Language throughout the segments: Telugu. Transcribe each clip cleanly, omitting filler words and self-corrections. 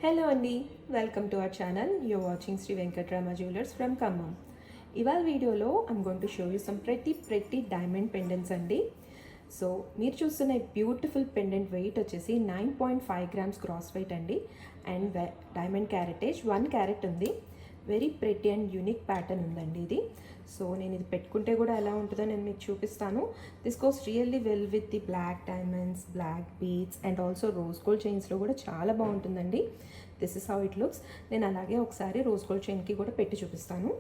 హలో అండి, welcome to our channel. You're watching Shri Venkatrama jewellers from Khammam. ఇవాళ వీడియోలో I'm going to show you some pretty diamond pendants అండి. సో మీరు చూస్తున్న బ్యూటిఫుల్ పెండెంట్ వెయిట్ వచ్చేసి 9.5 గ్రామ్స్ గ్రాస్ వెయిట్ అండి. అండ్ డైమండ్ క్యారెటేజ్ 1 క్యారెట్ ఉంది. Very pretty and unique pattern ఉందండి ఇది. సో నేను ఇది పెట్టుకుంటే కూడా ఎలా ఉంటుందో నేను మీకు చూపిస్తాను. This goes really well with the black diamonds, black beads and also rose gold చైన్స్లో కూడా చాలా బాగుంటుందండి. This is how it looks. నేను అలాగే ఒకసారి రోజ్ గోల్డ్ చైన్కి కూడా పెట్టి చూపిస్తాను.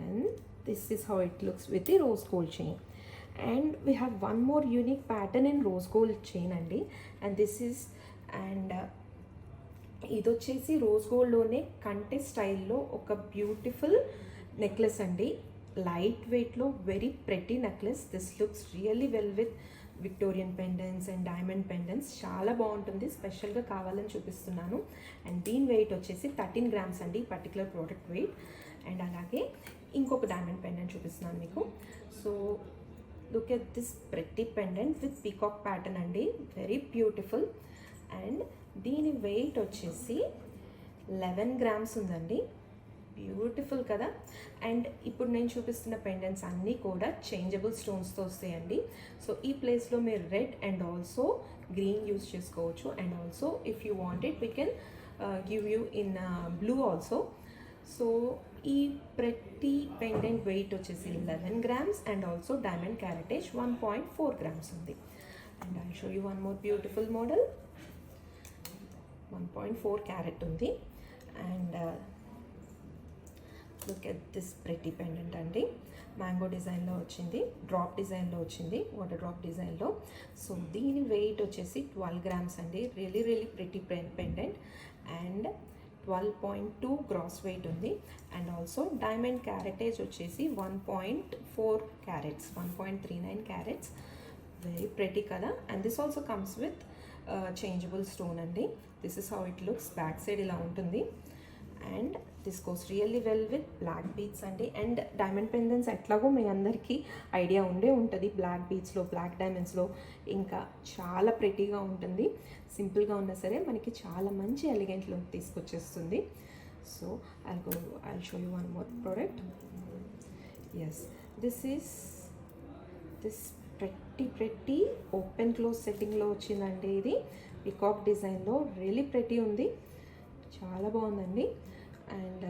And this is how it looks with the rose gold chain. And we have one more unique pattern in rose gold chain అండి. అండ్ దిస్ ఈస్ ఇది వచ్చేసి రోజ్ గోల్డ్లోనే కంటే స్టైల్లో ఒక బ్యూటిఫుల్ నెక్లెస్ అండి. లైట్ వెయిట్లో very pretty necklace. This looks really well with Victorian pendants and diamond pendants. చాలా బాగుంటుంది, స్పెషల్గా కావాలని చూపిస్తున్నాను. అండ్ దీని వెయిట్ వచ్చేసి 13 గ్రామ్స్ అండి, పర్టికులర్ ప్రోడక్ట్ వెయిట్. అండ్ అలాగే ఇంకొక డైమండ్ పెండెంట్ చూపిస్తున్నాను మీకు. So look at this pretty pendant with peacock pattern అండి, వెరీ బ్యూటిఫుల్. అండ్ దీని వెయిట్ వచ్చేసి 11 గ్రామ్స్ ఉందండి. బ్యూటిఫుల్ కదా. అండ్ ఇప్పుడు నేను చూపిస్తున్న పెండెంట్స్ అన్నీ కూడా చేంజబుల్ స్టోన్స్తో వస్తాయండి. సో ఈ ప్లేస్లో మీరు red and also green use చేసుకోవచ్చు. And also if you want it we can give you in blue also. So ఈ ప్రతి పెండెంట్ వెయిట్ వచ్చేసి 11 grams and also diamond caratage 1.4 grams ఉంది. And I show you one more beautiful model. 1.4 carat ఉంది. And look at this pretty pendant అండి. మ్యాంగో డిజైన్లో వచ్చింది, డ్రాప్ డిజైన్లో వచ్చింది, వాటర్ డ్రాప్ డిజైన్లో. సో దీని వెయిట్ వచ్చేసి 12 గ్రామ్స్ అండి. Really pretty pendant. And 12.2 gross weight ఉంది. అండ్ ఆల్సో డైమండ్ క్యారెటేజ్ వచ్చేసి 1.4 క్యారెట్స్, 1.39 క్యారెట్స్. వెరీ ప్రెటీ కదా. And this also comes with changeable stone అండి. This is how it looks. Back side ఇలా ఉంటుంది. And this goes really well with black beads అండి. అండ్ డైమండ్ పెండెంట్స్ ఎట్లాగో మీ అందరికీ ఐడియా ఉంటుంది. బ్లాక్ బీడ్స్లో, బ్లాక్ డైమండ్స్లో ఇంకా చాలా ప్రెటీగా ఉంటుంది. సింపుల్గా ఉన్నా సరే మనకి చాలా మంచి ఎలిగెంట్ లుక్ తీసుకొచ్చేస్తుంది. So I'll show you one more product. Yes, this is this pretty open close సెట్టింగ్లో వచ్చిందండి. ఇది పికాక్ డిజైన్లో రియలీ ప్రెటీ ఉంది, చాలా బాగుందండి. అండ్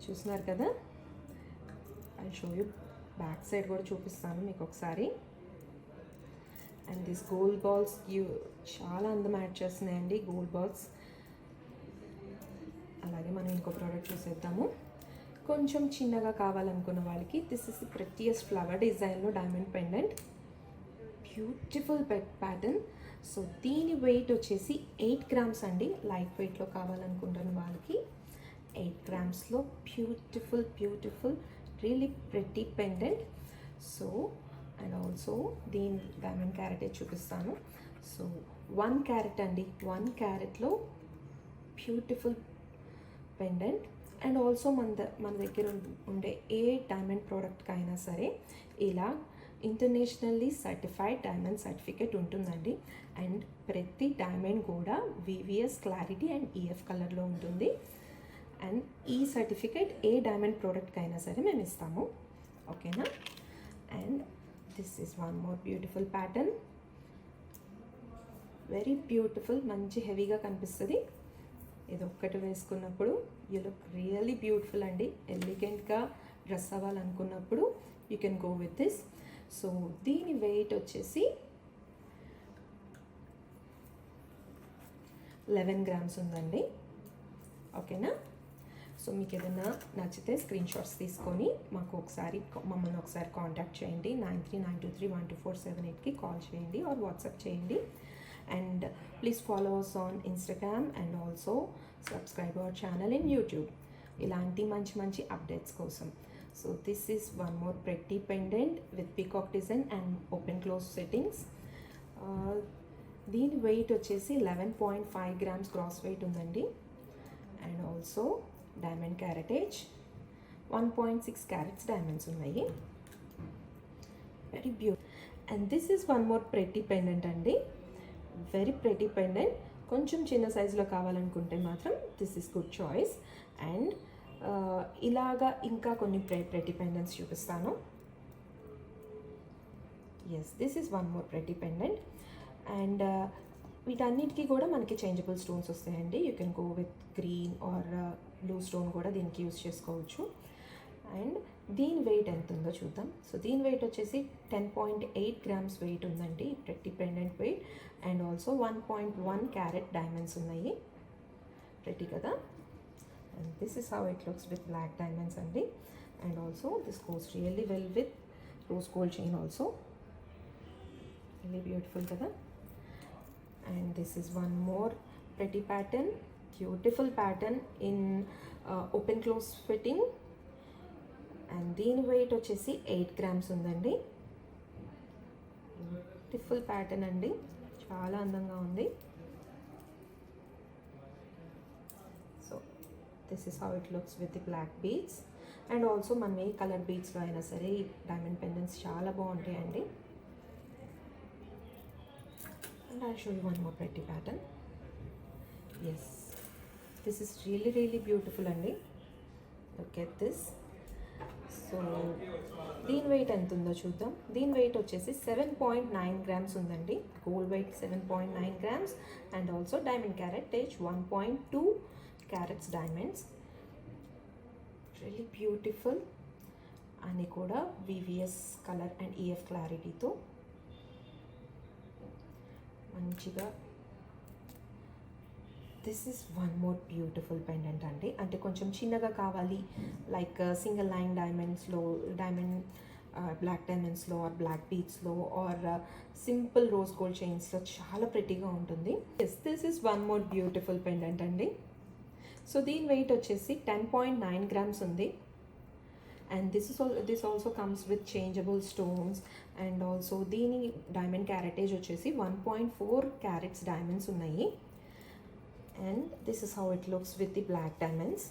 చూస్తున్నారు కదా. I show you back side కూడా చూపిస్తాను మీకు ఒకసారి. అండ్ దిస్ గోల్డ్ బాల్స్ చాలా అందం యాడ్ చేస్తున్నాయండి, గోల్డ్ బాల్స్. అలాగే మనం ఇంకో ప్రోడక్ట్ చూసేద్దాము. కొంచెం చిన్నగా కావాలనుకున్న వాళ్ళకి this is the prettiest flower డిజైన్లో diamond pendant. Beautiful pattern. So దీని వెయిట్ వచ్చేసి 8 గ్రామ్స్ అండి. లైట్ వెయిట్లో కావాలనుకుంటున్న వాళ్ళకి 8 గ్రామ్స్లో beautiful really pretty pendant. So and also దీని డైమండ్ క్యారెటే చూపిస్తాను. సో 1 క్యారెట్ అండి, 1 క్యారెట్లో బ్యూటిఫుల్ పెండెంట్. అండ్ ఆల్సో మన దగ్గర ఉండే ఏ డైమండ్ ప్రోడక్ట్కి అయినా సరే ఇలా ఇంటర్నేషనల్లీ సర్టిఫైడ్ డైమండ్ సర్టిఫికేట్ ఉంటుందండి. అండ్ ప్రతి డైమండ్ కూడా వివిఎస్ క్లారిటీ అండ్ ఈఎఫ్ కలర్లో ఉంటుంది. అండ్ ఈ సర్టిఫికేట్ ఏ డైమండ్ ప్రోడక్ట్కి అయినా సరే మేము ఇస్తాము, ఓకేనా. And this is one more beautiful pattern, very beautiful. మంచి హెవీగా కనిపిస్తుంది. ఇది ఒక్కటి వేసుకున్నప్పుడు యూ లుక్ రియల్లీ బ్యూటిఫుల్ అండి. ఎలిగెంట్గా డ్రెస్ అవ్వాలనుకున్నప్పుడు you can go with this. So దీని వెయిట్ వచ్చేసి 11 గ్రామ్స్ ఉందండి, ఓకేనా. సో మీకు ఏదైనా నచ్చితే స్క్రీన్ షాట్స్ తీసుకొని మమ్మల్ని ఒకసారి కాంటాక్ట్ చేయండి. 9392312478కి కాల్ చేయండి ఆర్ వాట్సాప్ చేయండి. And please follow us on Instagram and also subscribe our channel in YouTube ఇలాంటి మంచి అప్డేట్స్ కోసం. So this is one more pretty pendant with peacock design and open close settings. దీని వెయిట్ వచ్చేసి 11.5 గ్రామ్స్ గ్రాస్ వెయిట్ ఉందండి. And also diamond caratage 1.6 carats diamonds ఉన్నాయి. Very beautiful. And this is one more pretty pendant అండి, వెరీ ప్రెటీ పెండెంట్ కొంచెం చిన్న సైజులో కావాలనుకుంటే మాత్రం this is good choice. And ఇలాగా ఇంకా కొన్ని ప్రెటీ పెండెంట్స్ చూపిస్తాను. Yes, this is one more pretty pendant. And వీటన్నిటికీ కూడా మనకి చేంజబుల్ స్టోన్స్ వస్తాయండి. You can go with green or blue stone కూడా దీనికి యూస్ చేసుకోవచ్చు. అండ్ దీని వెయిట్ ఎంత ఉందో చూద్దాం. సో దీని వెయిట్ వచ్చేసి 10.8 గ్రామ్స్ వెయిట్ ఉందండి, pretty pendant weight. And also 1.1 carat diamonds ఉన్నాయి. ప్రెటీ కదా. And this is how it looks with black diamonds అండి. And also this goes really well with rose gold chain also. Really beautiful కదా. And this is one more pretty pattern, beautiful pattern in open close fitting. And దీని వెయిట్ వచ్చేసి 8 గ్రామ్స్ ఉందండి. బ్యూటిఫుల్ ప్యాటర్న్ అండి, చాలా అందంగా ఉంది. So this is how it looks with the black beads. And also మనం ఏ కలర్ బీడ్స్లో అయినా సరే డైమండ్ పెండెంట్స్ చాలా బాగుంటాయండి. And I'll show you one more pretty pattern. Yes, this is really really beautiful andi. Look at this. So దీని వెయిట్ ఎంత ఉందో చూద్దాం. దీని వెయిట్ వచ్చేసి 7.9 గ్రామ్స్ ఉందండి. Gold weight 7.9 grams. And also diamond caratage 1.2 carats diamonds. Really beautiful. అని కూడా వివిఎస్ కలర్ అండ్ ఈఎఫ్ క్లారిటీతో మంచిగా. This is one more beautiful pendant అండి. అంటే కొంచెం చిన్నగా కావాలి, లైక్ సింగిల్ లైన్ డైమండ్స్లో, డైమండ్ బ్లాక్ డైమండ్స్లో ఆర్ బ్లాక్ బీడ్స్లో ఆర్ సింపుల్ రోజ్ గోల్డ్ చైన్స్లో చాలా ప్రెటీగా ఉంటుంది. Yes, this is one more beautiful pendant అండి. సో దీని వెయిట్ వచ్చేసి 10.9 గ్రామ్స్ ఉంది. And this also comes with changeable stones. And also దీని డైమండ్ క్యారెటేజ్ వచ్చేసి 1.4 క్యారెట్స్ డైమండ్స్ ఉన్నాయి. And this is how it looks with the black diamonds.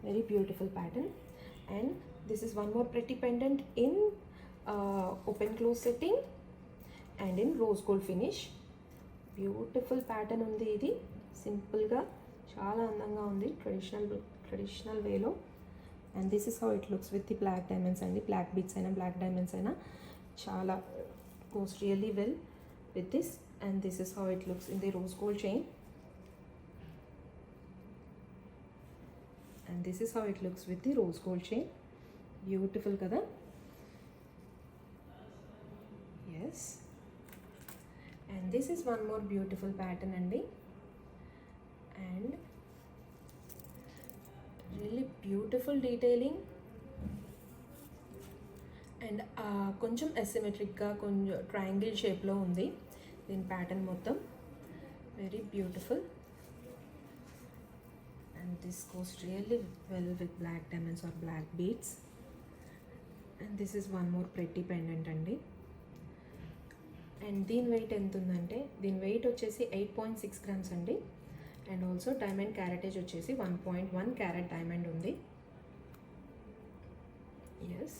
Very beautiful pattern. And this is one more pretty pendant in open close setting and in rose gold finish. Beautiful pattern ఉంది ఇది. సింపుల్గా చాలా అందంగా ఉంది, ట్రెడిషనల్ వేలో. And this is how it looks with the black diamonds అండి. బ్లాక్ బీడ్స్ అయినా బ్లాక్ డైమండ్స్ అయినా చాలా goes really well with this. And this is how it looks in the rose gold chain. And this is how it looks with the rose gold chain. Beautiful కదా. Yes. And this is one more beautiful pattern అండి. And really beautiful detailing. And కొంచెం అసిమెట్రిక్గా కొంచెం ట్రయాంగిల్ షేప్లో ఉంది దీని ప్యాటర్న్ మొత్తం. Very beautiful. And this goes really well with black diamonds or black beads. And this is one more pretty pendant అండి. అండ్ దీని వెయిట్ ఎంత ఉందంటే దీని వెయిట్ వచ్చేసి 8.6 గ్రామ్స్ అండి. అండ్ ఆల్సో డైమండ్ క్యారెటేజ్ వచ్చేసి 1.1 క్యారెట్ డైమండ్ ఉంది. Yes,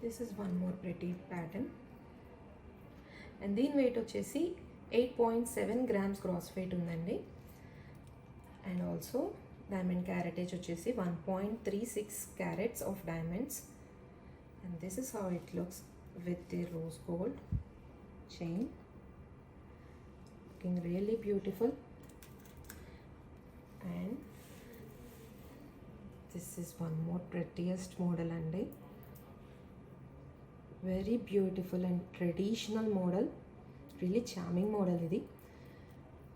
this is one more pretty pattern. And దీని వెయిట్ వచ్చేసి 8.7 గ్రామ్స్ గ్రాస్ వెయిట్ ఉందండి. అండ్ ఆల్సో డైమండ్ క్యారెటేజ్ వచ్చేసి 1.36 carats of diamonds. And this is how it looks with the rose gold chain. Looking really beautiful. And this is one more prettiest model andi. Very beautiful and traditional model. Really charming model idi.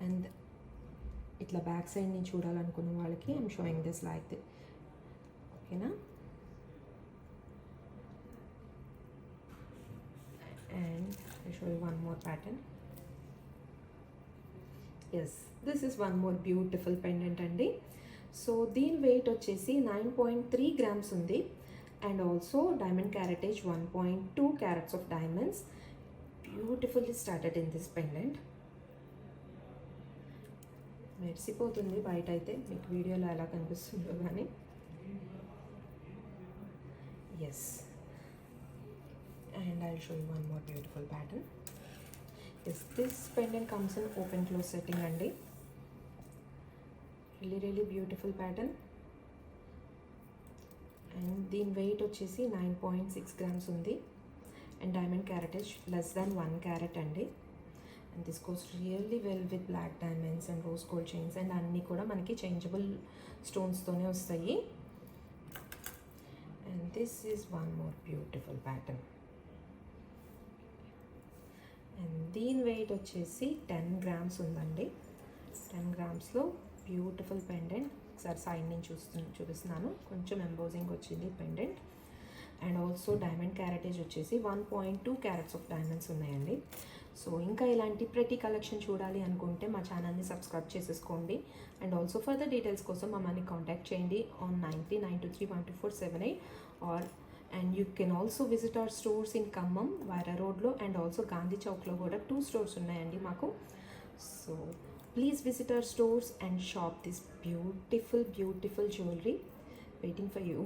And itla back side ni చూడాలనుకున్న వాళ్ళకి I'm showing this like this. Okay na. And I'll show you one more pattern. Yes, this is one more beautiful pendant అండి. సో దీని వెయిట్ వచ్చేసి 9.3 గ్రామ్స్ ఉంది. And also diamond caratage 1.2 carats of diamonds. Beautifully studded in this pendant. మెరిసిపోతుంది బయట అయితే, మీకు వీడియోలో ఎలా కనిపిస్తుందో కానీ. Yes. And I show you one more beautiful pattern. This pendant comes in open close setting అండి. Really beautiful pattern. అండ్ దీని వెయిట్ వచ్చేసి 9.6 grams ఉంది. And diamond caratage less than 1 carat అండి. And this goes really well with black diamonds and rose gold chains. And అన్నీ కూడా మనకి చేంజబుల్ స్టోన్స్తోనే వస్తాయి. And this is one more beautiful pattern. And దీని వెయిట్ వచ్చేసి 10 grams ఉందండి. 10 gramsలో బ్యూటిఫుల్ పెండెంట్. ఒకసారి సైడ్ నుంచి చూపిస్తున్నాను. కొంచెం ఎంబోజింగ్ వచ్చింది pendant. And also diamond caratage వచ్చేసి 1.2 carats ఆఫ్ డైమండ్స్ ఉన్నాయండి. సో ఇంకా ఇలాంటి ప్రతి కలెక్షన్ చూడాలి అనుకుంటే మా ఛానల్ని సబ్స్క్రైబ్ చేసేసుకోండి. అండ్ ఆల్సో ఫర్దర్ డీటెయిల్స్ కోసం మమ్మల్ని కాంటాక్ట్ చేయండి on 9923122478 or and you can also visit our stores in Khammam Wyra రోడ్లో అండ్ ఆల్సో గాంధీ చౌక్లో కూడా 2 stores ఉన్నాయండి మాకు. So please visit our stores and shop this beautiful jewelry waiting for you.